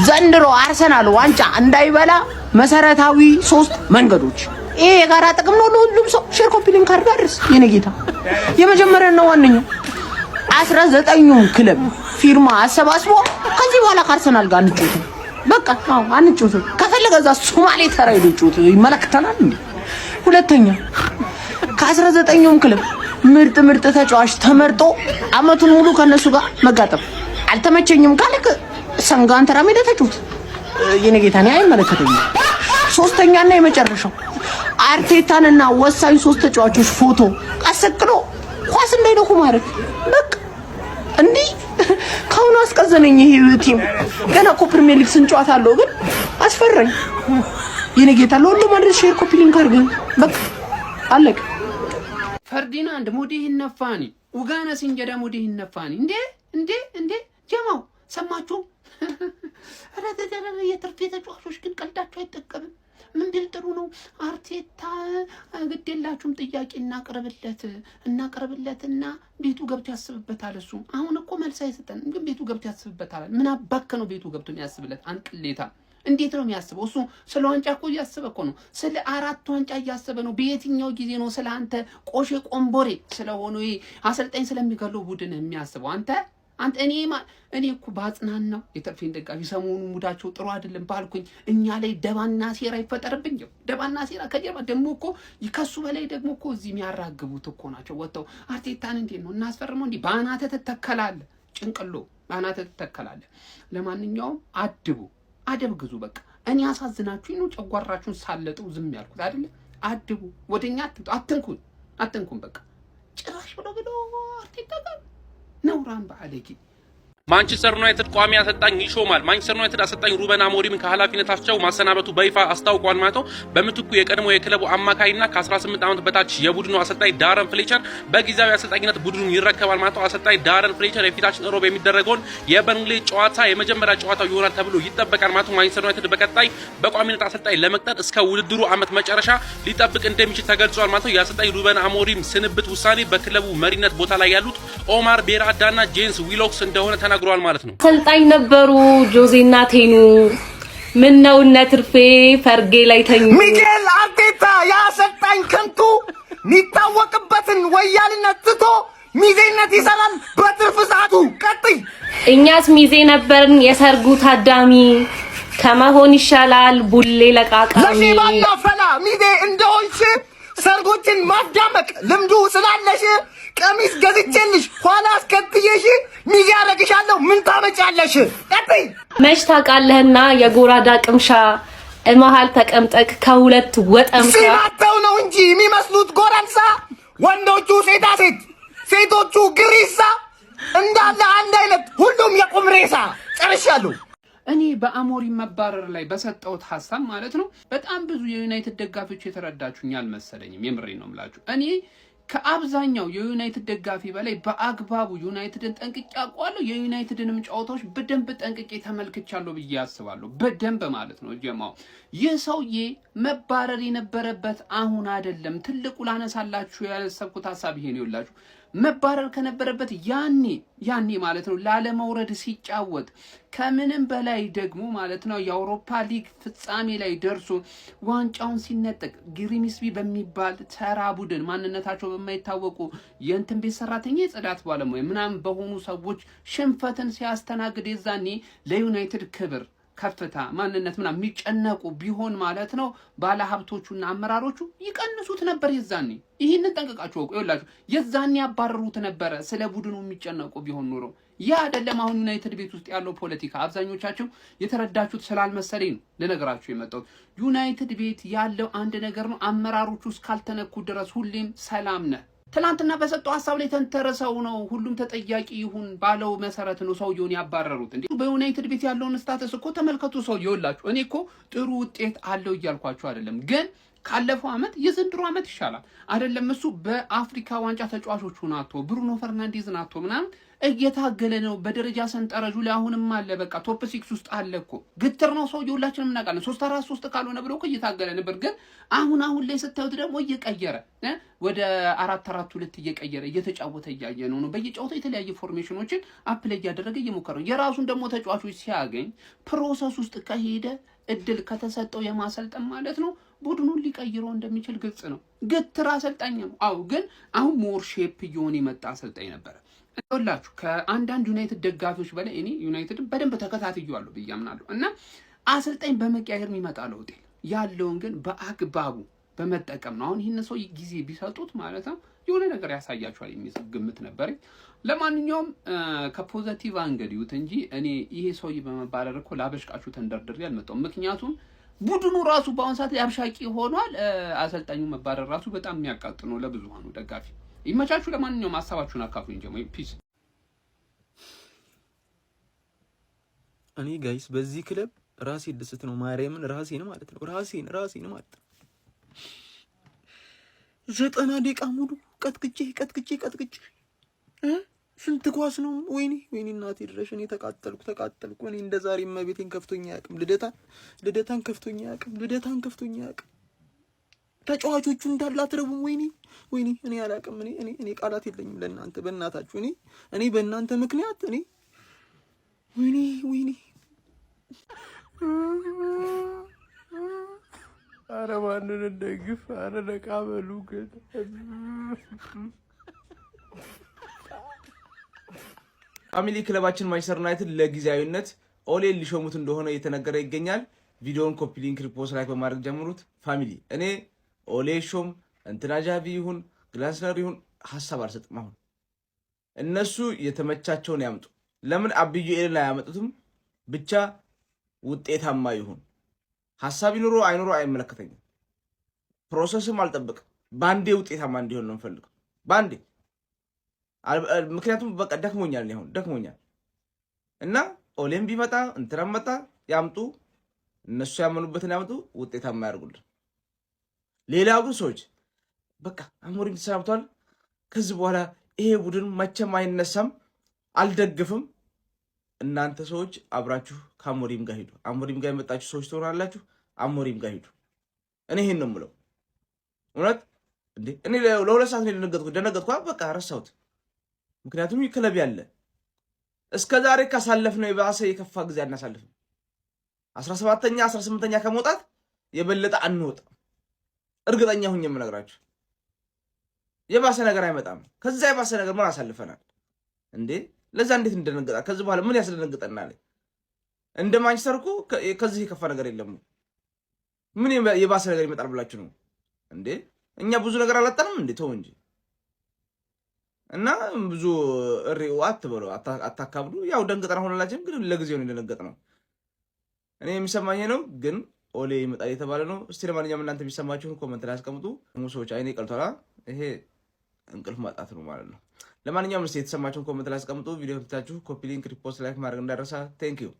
ዘንድሮ አርሰናል ዋንጫ እንዳይበላ መሰረታዊ 3 መንገዶች ይሄ የጋራ ጥቅም ነው ለሁሉም ሰው ሼር ኮፒ ሊንክ አድርጋ ድረስ የኔ ጌታ የመጀመሪያው ነው ዋነኛው 19ኙም ክለብ ፊርማ አሰባስቦ ከዚህ በኋላ ከአርሰናል ጋር አንጮት በቃ አንጮት ከፈለገ እዛ ሶማሌ ተራይዶ ጮት ይመለከተናል እንዴ ሁለተኛ ከ19ኙም ክለብ ምርጥ ተጫዋች ተመርጦ አመቱን ሙሉ ከነሱ ጋር መጋጠም አልተመቸኝም ካለክ ሰንጋንተራ ሜዳ ተጫውት የኔ ጌታ ነው አይመለከተኝም ሶስተኛና የመጨረሻው አርቴታንና ወሳኝ 3 ተጫዋቾች ፎቶ አሰቅሎ ኳስ እንዳይነኩ ማድረግ በቃ እንዴ ካሁን አስቀዘነኝ ይሄ ቲም ገና እኮ ፕሪሚየር ሊግ ስንጫወት አለው ግን አስፈራኝ የኔ ጌታ ለሁሉ ማለት ሼር ኮፒ ሊንክ አድርገን በቃ አለቀ ፈርዲናንድ ሙዲህ ነፋኒ ኡጋና ሲንጀዳ ሙዲህ ነፋኒ እንዴ ጀማው ሰማችሁ አረተደረ የትርፍ ተጫዋቾች ግን ቀልዳቸው አይጠቀምም ምንድን ጥሩ ነው አርቴታ ግዴላችሁም ጥያቄ እናቀርብለትና ቤቱ ገብቶ ያስብበታል እሱ አሁን እኮ መልስ አይሰጠን ግን ቤቱ ገብቶ ያስብበታል ምን አባከ ነው ቤቱ ገብቶ የሚያስብለት አንቅሌታ እንዴት ነው የሚያስበው እሱ ስለ ዋንጫ እኮ እያሰበ እኮ ነው ስለ 4 ዋንጫ እያሰበ ነው በየትኛው ጊዜ ነው ስለ አንተ ቆሼ ቆምቦሬ ስለሆነ አሰልጣኝ ስለሚገለው ቡድን የሚያስበው አንተ እኔ እኮ ባጽናናው የተርፌን ደጋፊ ሰሞኑ ሙዳቸው ጥሩ አይደለም ባልኩኝ እኛ ላይ ደባና ሴራ ይፈጠርብኝ ደባና ሴራ ከጀርባ ደግሞ እኮ ይከሱ በላይ ደግሞ እኮ እዚህ የሚያራግቡት እኮ ናቸው ወጣው አርቴታን እንዴት ነው እናስፈርመው እንዴ ባናተ ተተከላለ ጭንቅሎ ባናተ ተተከላለ ለማንኛውም አደብ ግዙ በቃ እኔ አሳዝናችሁ ነው ጨጓራችሁን ሳለጠው ዝም ያልኩት አይደል አድቡ ወደኛ አትንኩን በቃ ጭራሽ ብሎ አርቴታ ጋር ነውራን ባለቂ ማንቸስተር ዩናይትድ ቋሚ አሰልጣኝ ይሾማል። ማንቸስተር ዩናይትድ አሰልጣኝ ሩበን አሞሪም ከኃላፊነታቸው ማሰናበቱ በይፋ አስታውቋል ማለት ነው። በምትኩ የቀድሞ የክለቡ አማካይና ከ18 ዓመት በታች የቡድኑ አሰልጣኝ ዳረን ፍሌቸር በጊዜያዊ አሰልጣኝነት ቡድኑን ይረከባል ማለት ነው። አሰልጣኝ ዳረን ፍሌቸር የፊታችን ሮብ የሚደረገውን የበርንሌ ጨዋታ የመጀመሪያ ጨዋታው ይሆናል ተብሎ ይጠበቃል ማለት ነው። ማንቸስተር ዩናይትድ በቀጣይ በቋሚነት አሰልጣኝ ለመቅጠር እስከ ውድድሩ ዓመት መጨረሻ ሊጠብቅ እንደሚችል ተገልጿል ማለት ነው። የአሰልጣኝ ሩበን አሞሪም ስንብት ውሳኔ በክለቡ መሪነት ቦታ ላይ ያሉት ኦማር ቤራዳና ጄንስ ዊሎክስ እንደሆነ ተናግሯል ማለት ነው። አሰልጣኝ ነበሩ ጆዜና ቴኑ ምን ነው እነ ትርፌ ፈርጌ ላይ ተኙ። ሚጌል አርቴታ ያሰልጣኝ ከንቱ ሚታወቅበትን ወያልነት ትቶ ሚዜነት ይሰራል በትርፍ ሰዓቱ። ቀጥይ። እኛስ ሚዜ ነበርን የሰርጉ ታዳሚ ከመሆን ይሻላል ቡሌ ለቃቃሚ። ለሺባና ፈላ ሚዜ እንደሆንሽ ሰርጎችን ማዳመቅ ልምዱ ስላለሽ ቀሚስ ገዝቼልሽ ኋላ አስከትዬሽ ሚዜ አረግሻለሁ ምን ታመጫለሽ? ቀጥይ። መች ታውቃለህና የጎራዳ ቅምሻ መሃል ተቀምጠክ ከሁለት ወጠምሻ ሲማተው ነው እንጂ የሚመስሉት ጎረምሳ ወንዶቹ ሴቶቹ ግሪሳ እንዳለ አንድ አይነት ሁሉም የቁም ሬሳ። ጨርሻለሁ። እኔ በአሞሪም መባረር ላይ በሰጠውት ሐሳብ ማለት ነው በጣም ብዙ የዩናይትድ ደጋፊዎች የተረዳችሁኝ አልመሰለኝም። የምሬን ነው የምላችሁ። እኔ ከአብዛኛው የዩናይትድ ደጋፊ በላይ በአግባቡ ዩናይትድን ጠንቅቄ አውቀዋለሁ። የዩናይትድንም ጨዋታዎች በደንብ ጠንቅቄ ተመልክቻለሁ ብዬ አስባለሁ። በደንብ ማለት ነው ጀማው። ይህ ሰውዬ መባረር የነበረበት አሁን አይደለም። ትልቁ ላነሳላችሁ ያሰብኩት ሐሳብ ይሄ ነው ይላችሁ መባረር ከነበረበት ያኔ ማለት ነው ላለመውረድ ሲጫወት ከምንም በላይ ደግሞ ማለት ነው የአውሮፓ ሊግ ፍጻሜ ላይ ደርሶ ዋንጫውን ሲነጠቅ ግሪምስቢ በሚባል ተራ ቡድን ማንነታቸው በማይታወቁ የእንትን ቤት ሰራተኛ የጽዳት ባለሙያ ምናምን በሆኑ ሰዎች ሽንፈትን ሲያስተናግድ የዛኔ ለዩናይትድ ክብር ከፍታ ማንነት ምናምን የሚጨነቁ ቢሆን ማለት ነው ባለሀብቶቹና አመራሮቹ ይቀንሱት ነበር የዛኔ። ይሄንን ጠንቀቃችሁ ወቁ። ይኸውላችሁ የዛኔ ያባረሩት ነበር ስለ ቡድኑ የሚጨነቁ ቢሆን ኖሮ። ያ አይደለም አሁን ዩናይትድ ቤት ውስጥ ያለው ፖለቲካ። አብዛኞቻችሁ የተረዳችሁት ስላልመሰለኝ ነው ለነገራችሁ የመጣሁት። ዩናይትድ ቤት ያለው አንድ ነገር ነው፣ አመራሮቹ እስካልተነኩ ድረስ ሁሌም ሰላም ነህ። ትላንትና በሰጠው ሐሳብ ላይ ተንተርሰው ነው ሁሉም ተጠያቂ ይሁን ባለው መሰረት ነው ሰውየውን ያባረሩት። እንዴ በዩናይትድ ቤት ያለውን ስታተስ እኮ ተመልከቱ። ሰውየው ይላችሁ እኔ እኮ ጥሩ ውጤት አለው እያልኳችሁ አይደለም፣ ግን ካለፈው አመት የዘንድሮ አመት ይሻላል አይደለም። እሱ በአፍሪካ ዋንጫ ተጫዋቾቹ ናቶ ብሩኖ ፈርናንዴዝ ናቶ ምናምን እየታገለ ነው በደረጃ ሰንጠረዡ ላይ አሁንም አለ። በቃ ቶፕ 6 ውስጥ አለ እኮ። ግትር ነው ሰውዬው፣ ሁላችንም እናውቃለን። 3-4-3 ካልሆነ ብሎ እኮ እየታገለ ነበር። ግን አሁን ላይ ስታዩት ደግሞ እየቀየረ ወደ 4-4-2 እየቀየረ እየተጫወተ እያየ ነው። በየጨዋታው የተለያየ ፎርሜሽኖችን አፕላይ እያደረገ እየሞከረ ነው። የራሱን ደግሞ ተጫዋቾች ሲያገኝ ፕሮሰስ ውስጥ ከሄደ እድል ከተሰጠው የማሰልጠን ማለት ነው ቡድኑን ሊቀይረው እንደሚችል ግልጽ ነው። ግትር አሰልጣኝ ነው። አዎ፣ ግን አሁን ሞር ሼፕ እየሆነ የመጣ አሰልጣኝ ነበረ። እንደውላችሁ ከአንዳንድ ዩናይትድ ደጋፊዎች በላይ እኔ ዩናይትድን በደንብ ተከታትያለሁ ብዬ አምናለሁ። እና አሰልጣኝ በመቀያየር የሚመጣ ለውጥ ያለውን ግን በአግባቡ በመጠቀም ነው። አሁን ይህን ሰው ጊዜ ቢሰጡት ማለት ነው የሆነ ነገር ያሳያቸዋል የሚል ግምት ነበረኝ። ለማንኛውም ከፖዘቲቭ አንገድ ይሁት እንጂ እኔ ይሄ ሰውዬ በመባረር እኮ ላበሽቃችሁ ተንደርድሬ አልመጣሁም። ምክንያቱም ቡድኑ ራሱ በአሁን ሰዓት አብሻቂ ሆኗል። አሰልጣኙ መባረር ራሱ በጣም የሚያቃጥ ነው ለብዙሃኑ ደጋፊ። ይመቻችሁ። ለማንኛውም ሀሳባችሁን አካፍሉኝ። ጀሞ ፒስ። እኔ ጋይስ በዚህ ክለብ ራሴ ደስት ነው ማርያምን ራሴን ማለት ነው ራሴን ማለት ነው 90 ደቂቃ ሙሉ ቀጥቅጬ ስንት ኳስ ነው? ወይኔ እናቴ ድረሽ እኔ ተቃጠልኩ። እኔ እንደ ዛሬ መቤቴን ከፍቶኛ ያቅም ልደታን ከፍቶኛ ያቅም ተጫዋቾቹ እንዳለ አትረቡም። ወይኔ እኔ አላቅም። እኔ ቃላት የለኝም ለእናንተ በእናታችሁ። እኔ በእናንተ ምክንያት ወይኔ አረ ማንን እንደግፍ? አረ ነቃበሉ ግን ፋሚሊ ክለባችን ማንቸስተር ዩናይትድ ለጊዜያዊነት ኦሌን ሊሾሙት እንደሆነ እየተነገረ ይገኛል። ቪዲዮውን ኮፒ ሊንክ፣ ሪፖስት፣ ላይክ በማድረግ ጀምሩት። ፋሚሊ እኔ ኦሌ ሾም እንትና ጃቪ ይሁን ግላስነር ይሁን ሐሳብ አልሰጥም። አሁን እነሱ የተመቻቸውን ያምጡ። ለምን አብዩ ኤልን አያመጡትም? ብቻ ውጤታማ ይሁን። ሐሳብ ይኑሮ አይኑሮ አይመለከተኝም። ፕሮሰስም አልጠብቅም። ባንዴ ውጤታማ እንዲሆን ነው የምፈልገው። ባንዴ ምክንያቱም በቃ ደክሞኛል እና ኦሌም ቢመጣ እንትናም መጣ ያምጡ። እነሱ ያመኑበትን ያምጡ። ውጤታማ ያደርጉልን። ሌላው ግን ሰዎች በቃ አሞሪም ተሰናብቷል። ከዚህ በኋላ ይሄ ቡድን መቼም አይነሳም፣ አልደግፍም። እናንተ ሰዎች አብራችሁ ከአሞሪም ጋር ሂዱ። አሞሪም ጋር የመጣችሁ ሰዎች ትሆናላችሁ። አሞሪም ጋር ሂዱ። እኔ ይሄን ነው የምለው። እውነት እንዴ እኔ ለሁለት ሰዓት ነው ደነገጥኩ። በቃ ረሳሁት። ምክንያቱም ክለብ ያለ እስከ ዛሬ ካሳለፍነው የባሰ የከፋ ጊዜ አናሳልፍም። 17ኛ 18ኛ ከመውጣት የበለጠ አንወጣም። እርግጠኛ ሁኜ የምነግራችሁ የባሰ ነገር አይመጣም። ከዛ የባሰ ነገር ምን አሳልፈናል እንዴ? ለዛ እንዴት እንደነገጣ ከዚህ በኋላ ምን ያስደነግጠናል? እንደ ማንቸስተር እኮ ከዚህ የከፋ ነገር የለም። ምን የባሰ ነገር ይመጣል ብላችሁ ነው እንዴ? እኛ ብዙ ነገር አላጣንም እንዴ? ተው እንጂ እና ብዙ እሪው አትበሉ፣ አታካብዱ። ያው ደንገጠና ሆነላችን፣ ግን ለጊዜው ነው እንደነገጥነው። እኔ የሚሰማኝ ነው ግን ኦሌ ይመጣል የተባለ ነው። እስቲ ለማንኛውም እናንተ የሚሰማችሁን ኮመንት ላይ አስቀምጡ። ሰዎች አይኔ ቀልቷላ፣ ይሄ እንቅልፍ ማጣት ነው ማለት ነው። ለማንኛውም እስቲ የተሰማችሁን ኮመንት ላይ አስቀምጡ። ቪዲዮ ታችሁ ኮፒ ሊንክ፣ ሪፖስት፣ ላይክ ማድረግ እንዳይረሳ። ቴንክ ዩ